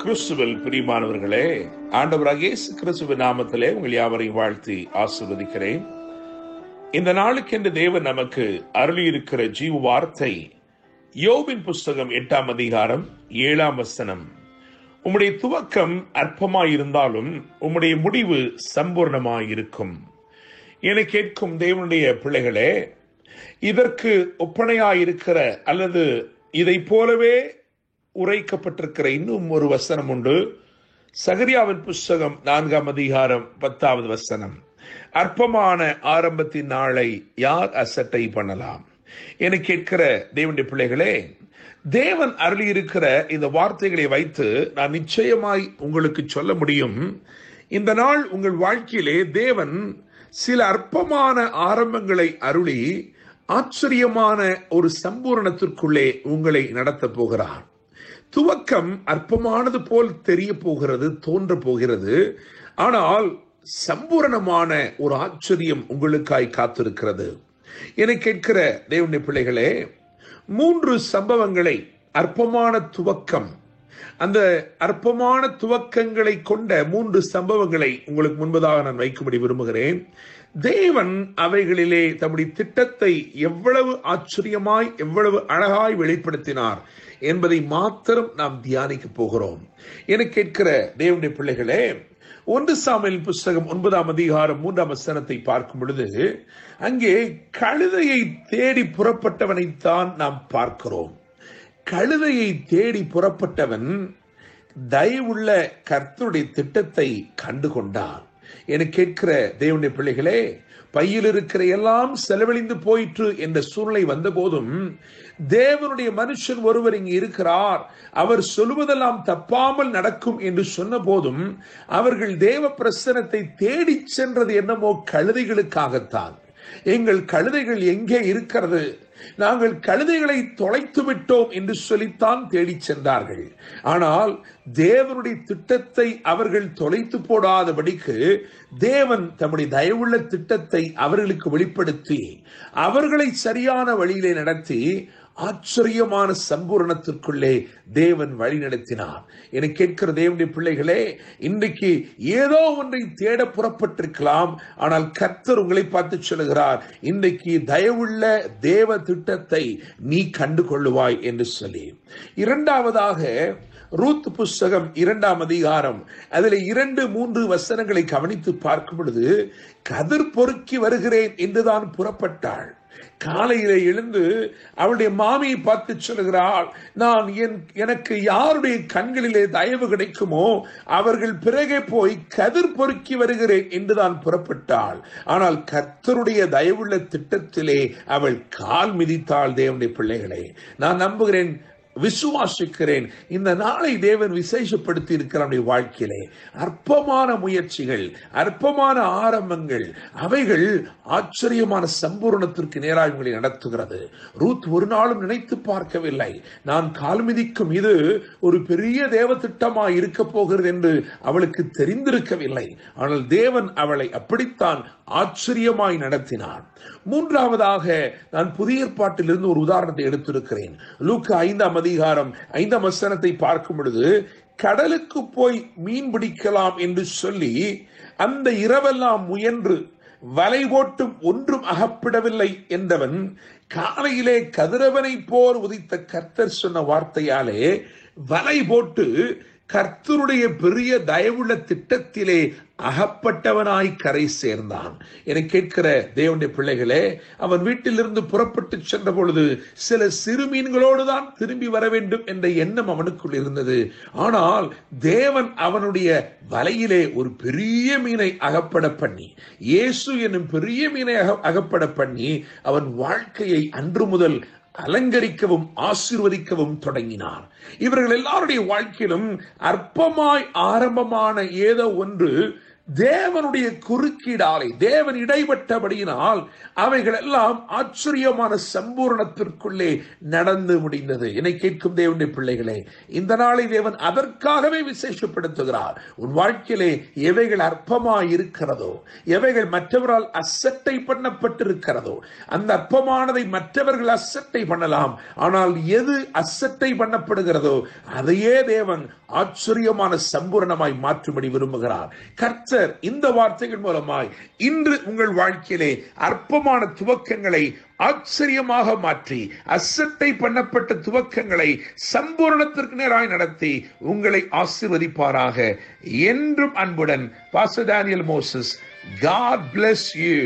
கிறிஸ்துவில் பிரியமானவர்களே, ஆண்டவராகிய இயேசு கிறிஸ்துவின் நாமத்திலே உங்கள் யாவரையும் வாழ்த்தி ஆசீர்வதிக்கிறேன். இந்த நாளுக்கென்று தேவன் நமக்கு அருளியிருக்கிற ஜீவ வார்த்தை யோபின் புஸ்தகம் 8ஆம் அதிகாரம் 7ஆம் வசனம். உம்முடைய துவக்கம் அற்பமாயிருந்தாலும் உம்முடைய முடிவு சம்பூர்ணமாயிருக்கும். என கேட்கும் தேவனுடைய பிள்ளைகளே, இதற்கு ஒப்பனையாயிருக்கிற அல்லது இதை போலவே உரைக்கப்பட்டிருக்கிற இன்னும் ஒரு வசனம் உண்டு. சகரியாவின் புஸ்தகம் 4ஆம் அதிகாரம் 10வது வசனம். அற்பமான ஆரம்பத்தின் நாளை யார் அசட்டை பண்ணலாம் என கேட்கிற தேவனுடைய பிள்ளைகளே, தேவன் அருளியிருக்கிற இந்த வார்த்தைகளை வைத்து நான் நிச்சயமாய் உங்களுக்கு சொல்ல முடியும், இந்த நாள் உங்கள் வாழ்க்கையிலே தேவன் சில அற்பமான ஆரம்பங்களை அருளி ஆச்சரியமான ஒரு சம்பூரணத்திற்குள்ளே உங்களை நடத்த போகிறார். துவக்கம் அற்பமானது போல் தெரிய போகிறது, தோன்ற போகிறது. ஆனால் சம்பூரணமான ஒரு ஆச்சரியம் உங்களுக்காய் காத்திருக்கிறது. என கேட்கிற தேவனுடைய பிள்ளைகளே, 3 சம்பவங்களை, அற்பமான துவக்கம், அந்த அற்பமான துவக்கங்களை கொண்ட 3 சம்பவங்களை உங்களுக்கு முன்பதாக நான் வைக்கும்படி விரும்புகிறேன். தேவன் அவைகளிலே தம்முடைய திட்டத்தை எவ்வளவு ஆச்சரியமாய், எவ்வளவு அழகாய் வெளிப்படுத்தினார் என்பதை மாத்திரம் நாம் தியானிக்க போகிறோம். என கேட்கிற தேவனுடைய பிள்ளைகளே, 1 சாமுவேல் புஸ்தகம் 9ஆம் அதிகாரம் 3ஆம் வசனத்தை பார்க்கும் பொழுது அங்கே கழுதையை தேடி புறப்பட்டவனைத்தான் நாம் பார்க்கிறோம். கழுதையை தேடி புறப்பட்டவன் தயவுள்ள கர்த்தருடைய திட்டத்தை கண்டு கொண்டான். என கேட்கிற தேவனுடைய பிள்ளைகளே, பையில் இருக்கிற எல்லாம் செலவழிந்து போயிற்று என்ற சூழ்நிலை வந்த போதும் தேவனுடைய மனுஷன் ஒருவர் இங்கு இருக்கிறார், அவர் சொல்வதெல்லாம் தப்பாமல் நடக்கும் என்று சொன்ன போதும் அவர்கள் தேவ பிரசன்னத்தை தேடி சென்றது என்னமோ கழுதைகளுக்காகத்தான். எங்கள் கழுதைகள் எங்கே இருக்கிறது, நாங்கள் கழுதைகளை தொலைத்து விட்டோம் என்று சொல்லித்தான் தேடி சென்றார்கள். ஆனால் தேவனுடைய திட்டத்தை அவர்கள் தொலைத்து போடாதபடிக்கு தேவன் தம்முடைய தயவுள்ள திட்டத்தை அவர்களுக்கு வெளிப்படுத்தி அவர்களை சரியான வழியிலே நடத்தி ஆச்சரியமான சம்பூரணத்திற்குள்ளே தேவன் வழி நடத்தினார். என கேட்கிற தேவனுடைய பிள்ளைகளே, இன்றைக்கு ஏதோ ஒன்றை தேட புறப்பட்டிருக்கலாம். ஆனால் கர்த்தர் உங்களை பார்த்து சொல்லுகிறார், இன்றைக்கு தயவுள்ள தேவ திட்டத்தை நீ கண்டு கொள்ளுவாய் என்று சொல்லி. இரண்டாவதாக ரூத் புஸ்தகம் 2ஆம் அதிகாரம் அதில் 2-3 வசனங்களை கவனித்து பார்க்கும் பொழுது, கதிர் பொறுக்கி வருகிறேன் என்றுதான் புறப்பட்டாள். காலையிலே எழுந்து அவளுடைய மாமியை பார்த்து சொல்லுகிறாள், நான் எனக்கு யாருடைய கண்களிலே தயவு கிடைக்குமோ அவர்கள் பிறகே போய் கதிர் பொறுக்கி வருகிறேன் என்றுதான் புறப்பட்டாள். ஆனால் கர்த்தருடைய தயவுள்ள திட்டத்திலே அவள் கால் மிதித்தாள். தேவனுடைய பிள்ளைகளே, நான் நம்புகிறேன், விசுவாசிக்கிறேன், இந்த நாளை தேவன் விசேஷப்படுத்தி இருக்கிற வாழ்க்கையிலே அற்பமான முயற்சிகள், அற்பமான ஆரம்பங்கள், அவைகள் ஆச்சரியமான சம்பூரணத்திற்கு நேராக உங்களை நடத்துகிறது. ரூத் ஒரு நாளும் நினைத்து பார்க்கவில்லை, நான் கால் மிதிக்கும் இது ஒரு பெரிய தேவ திட்டமாய் இருக்க போகிறது என்று அவளுக்கு தெரிந்திருக்கவில்லை. ஆனால் தேவன் அவளை அப்படித்தான் ஆச்சரியமாய் நடத்தினார். மூன்றாவதாக நான் புதிய ஏற்பாட்டிலிருந்து ஒரு உதாரணத்தை எடுத்திருக்கிறேன். லூக்கா 5ஆம் அதிகாரம் 5ஆம் வசனத்தை பார்க்கும் பொழுது, கடலுக்கு போய் மீன் பிடிக்கலாம் என்று சொல்லி அந்த இரவெல்லாம் முயன்று வலை போட்டும் ஒன்றும் அகப்படவில்லை என்றவன் காலையிலே கதிரவனை போல் உதித்த கர்த்தர் சொன்ன வார்த்தையாலே வலை போட்டு கர்த்தருடைய பெரிய தயவுள்ள திட்டத்திலே அகப்பட்டவனாய் கரை சேர்ந்தான். என கேட்கிற தேவனுடைய பிள்ளைகளே, அவன் வீட்டிலிருந்து புறப்பட்டு சென்ற பொழுது சில சிறு மீன்களோடு தான் திரும்பி வர வேண்டும் என்ற எண்ணம் அவனுக்குள் இருந்தது. ஆனால் தேவன் அவனுடைய வலையிலே ஒரு பெரிய மீனை அகப்பட பண்ணி, இயேசு என்னும் பெரிய மீனை அகப்பட பண்ணி அவன் வாழ்க்கையை அன்று முதல் அலங்கரிக்கவும் ஆசீர்வதிக்கவும் தொடங்கினார். இவர்கள் எல்லாருடைய வாழ்க்கையிலும் அற்பமாய் ஆரம்பமான ஏதோ ஒன்று தேவனுடைய குறுக்கீடாலே, தேவன் இடைப்பட்டபடியினால் அவைகள் எல்லாம் ஆச்சரியமான சம்பூரணத்திற்குள்ளே நடந்து முடிந்தது. என்னை கேட்கும் தேவனுடைய பிள்ளைகளே, இந்த நாளை தேவன் அதற்காகவே விசேஷப்படுத்துகிறார். உன் வாழ்க்கையிலே எவைகள் அற்பமாய் இருக்கிறதோ, எவைகள் மற்றவரால் அசட்டை பண்ணப்பட்டிருக்கிறதோ, அந்த அற்பமானதை மற்றவர்கள் அசட்டை பண்ணலாம், ஆனால் எது அசட்டை பண்ணப்படுகிறதோ அதையே தேவன் ஆச்சரியமான சம்பூரணமாய் மாற்றும்படி விரும்புகிறார். கர்த்தர் இந்த வார்த்தைகள் மூலமாய் இன்று உங்கள் வாழ்க்கையிலே அற்பமான துவக்கங்களை ஆச்சரியமாக மாற்றி, அசட்டை பண்ணப்பட்ட துவக்கங்களை சம்பூரணத்திற்கு நேராய் நடத்தி உங்களை ஆசீர்வதிப்பாராக. என்றும் அன்புடன் pastor Daniel Moses. God bless you.